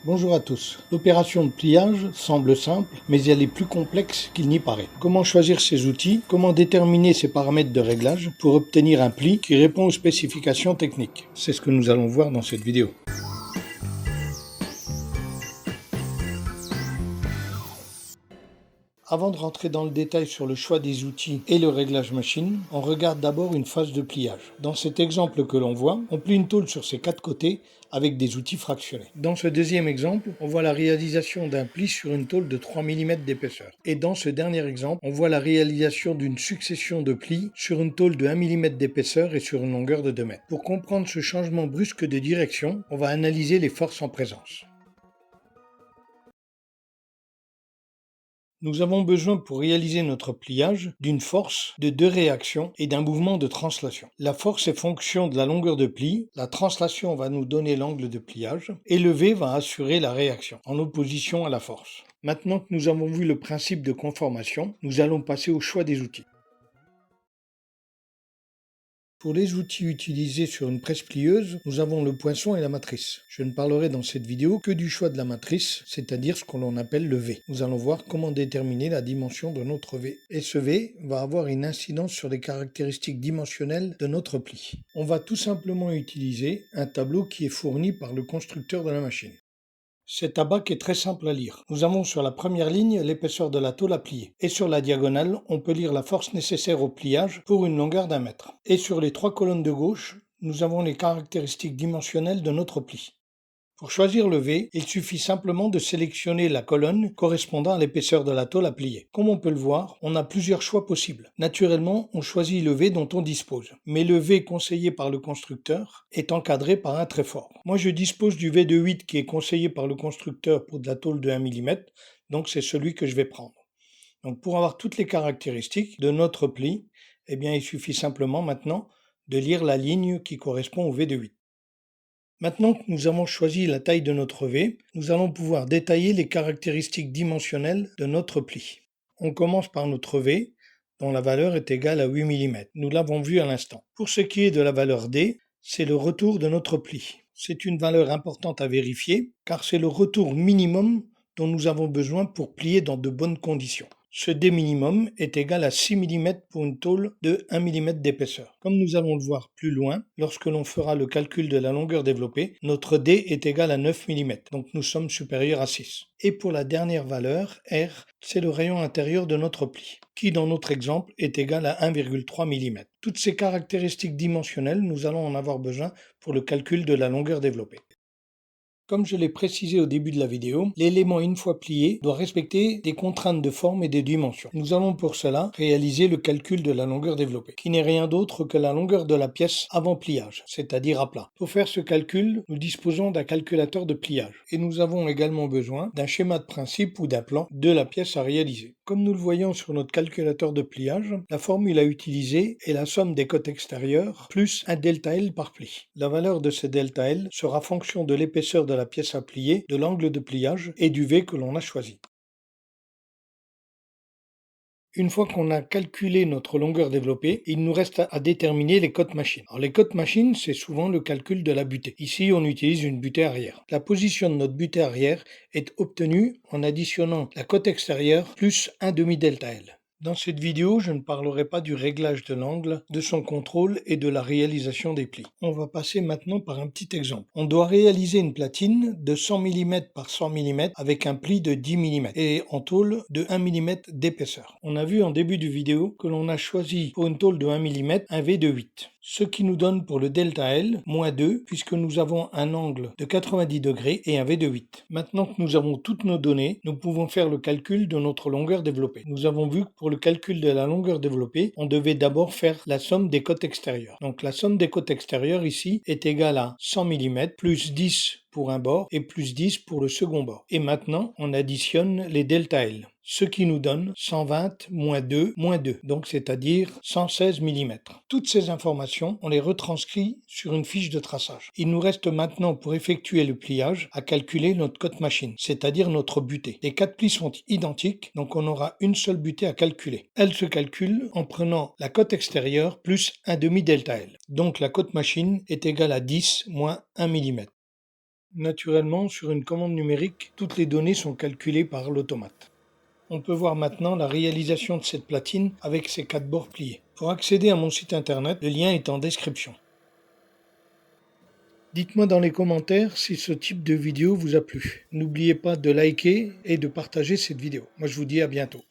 Bonjour à tous. L'opération de pliage semble simple, mais elle est plus complexe qu'il n'y paraît. Comment choisir ces outils? Comment déterminer ces paramètres de réglage pour obtenir un pli qui répond aux spécifications techniques? C'est ce que nous allons voir dans cette vidéo. Avant de rentrer dans le détail sur le choix des outils et le réglage machine, on regarde d'abord une phase de pliage. Dans cet exemple que l'on voit, on plie une tôle sur ses quatre côtés avec des outils fractionnés. Dans ce deuxième exemple, on voit la réalisation d'un pli sur une tôle de 3 mm d'épaisseur. Et dans ce dernier exemple, on voit la réalisation d'une succession de plis sur une tôle de 1 mm d'épaisseur et sur une longueur de 2 mètres. Pour comprendre ce changement brusque de direction, on va analyser les forces en présence. Nous avons besoin pour réaliser notre pliage d'une force, de deux réactions et d'un mouvement de translation. La force est fonction de la longueur de pli, la translation va nous donner l'angle de pliage et le V va assurer la réaction en opposition à la force. Maintenant que nous avons vu le principe de conformation, nous allons passer au choix des outils. Pour les outils utilisés sur une presse plieuse, nous avons le poinçon et la matrice. Je ne parlerai dans cette vidéo que du choix de la matrice, c'est-à-dire ce que l'on appelle le V. Nous allons voir comment déterminer la dimension de notre V. Et ce V va avoir une incidence sur les caractéristiques dimensionnelles de notre pli. On va tout simplement utiliser un tableau qui est fourni par le constructeur de la machine. Cet abac est très simple à lire. Nous avons sur la première ligne l'épaisseur de la tôle à plier. Et sur la diagonale, on peut lire la force nécessaire au pliage pour une longueur d'1 mètre. Et sur les trois colonnes de gauche, nous avons les caractéristiques dimensionnelles de notre pli. Pour choisir le V, il suffit simplement de sélectionner la colonne correspondant à l'épaisseur de la tôle à plier. Comme on peut le voir, on a plusieurs choix possibles. Naturellement, on choisit le V dont on dispose. Mais le V conseillé par le constructeur est encadré par un trait fort. Moi, je dispose du V de 8 qui est conseillé par le constructeur pour de la tôle de 1 mm, donc c'est celui que je vais prendre. Donc pour avoir toutes les caractéristiques de notre pli, eh bien, il suffit simplement maintenant de lire la ligne qui correspond au V de 8. Maintenant que nous avons choisi la taille de notre V, nous allons pouvoir détailler les caractéristiques dimensionnelles de notre pli. On commence par notre V, dont la valeur est égale à 8 mm. Nous l'avons vu à l'instant. Pour ce qui est de la valeur D, c'est le retour de notre pli. C'est une valeur importante à vérifier, car c'est le retour minimum dont nous avons besoin pour plier dans de bonnes conditions. Ce D minimum est égal à 6 mm pour une tôle de 1 mm d'épaisseur. Comme nous allons le voir plus loin, lorsque l'on fera le calcul de la longueur développée, notre D est égal à 9 mm, donc nous sommes supérieurs à 6. Et pour la dernière valeur, R, c'est le rayon intérieur de notre pli, qui dans notre exemple est égal à 1,3 mm. Toutes ces caractéristiques dimensionnelles, nous allons en avoir besoin pour le calcul de la longueur développée. Comme je l'ai précisé au début de la vidéo, l'élément une fois plié doit respecter des contraintes de forme et de dimension. Nous allons pour cela réaliser le calcul de la longueur développée, qui n'est rien d'autre que la longueur de la pièce avant pliage, c'est-à-dire à plat. Pour faire ce calcul, nous disposons d'un calculateur de pliage et nous avons également besoin d'un schéma de principe ou d'un plan de la pièce à réaliser. Comme nous le voyons sur notre calculateur de pliage, la formule à utiliser est la somme des côtes extérieures plus un delta L par pli. La valeur de ce delta L sera fonction de l'épaisseur de la pièce à plier, de l'angle de pliage et du V que l'on a choisi. Une fois qu'on a calculé notre longueur développée, il nous reste à déterminer les côtes machines. Alors les côtes machines, c'est souvent le calcul de la butée. Ici, on utilise une butée arrière. La position de notre butée arrière est obtenue en additionnant la côte extérieure plus un demi-delta L. Dans cette vidéo, je ne parlerai pas du réglage de l'angle, de son contrôle et de la réalisation des plis. On va passer maintenant par un petit exemple. On doit réaliser une platine de 100 mm par 100 mm avec un pli de 10 mm et en tôle de 1 mm d'épaisseur. On a vu en début de vidéo que l'on a choisi pour une tôle de 1 mm un V de 8. Ce qui nous donne pour le delta L, moins 2, puisque nous avons un angle de 90 degrés et un V de 8. Maintenant que nous avons toutes nos données, nous pouvons faire le calcul de notre longueur développée. Nous avons vu que pour le calcul de la longueur développée, on devait d'abord faire la somme des côtes extérieures. Donc la somme des côtes extérieures ici est égale à 100 mm plus 10 pour un bord et plus 10 pour le second bord. Et maintenant, on additionne les delta L, ce qui nous donne 120 moins 2, donc c'est-à-dire 116 mm. Toutes ces informations, on les retranscrit sur une fiche de traçage. Il nous reste maintenant, pour effectuer le pliage, à calculer notre cote machine, c'est-à-dire notre butée. Les quatre plis sont identiques, donc on aura une seule butée à calculer. Elle se calcule en prenant la cote extérieure plus un demi delta L. Donc la cote machine est égale à 10 moins 1 mm. Naturellement, sur une commande numérique, toutes les données sont calculées par l'automate. On peut voir maintenant la réalisation de cette platine avec ses 4 bords pliés. Pour accéder à mon site internet, le lien est en description. Dites-moi dans les commentaires si ce type de vidéo vous a plu. N'oubliez pas de liker et de partager cette vidéo. Moi je vous dis à bientôt.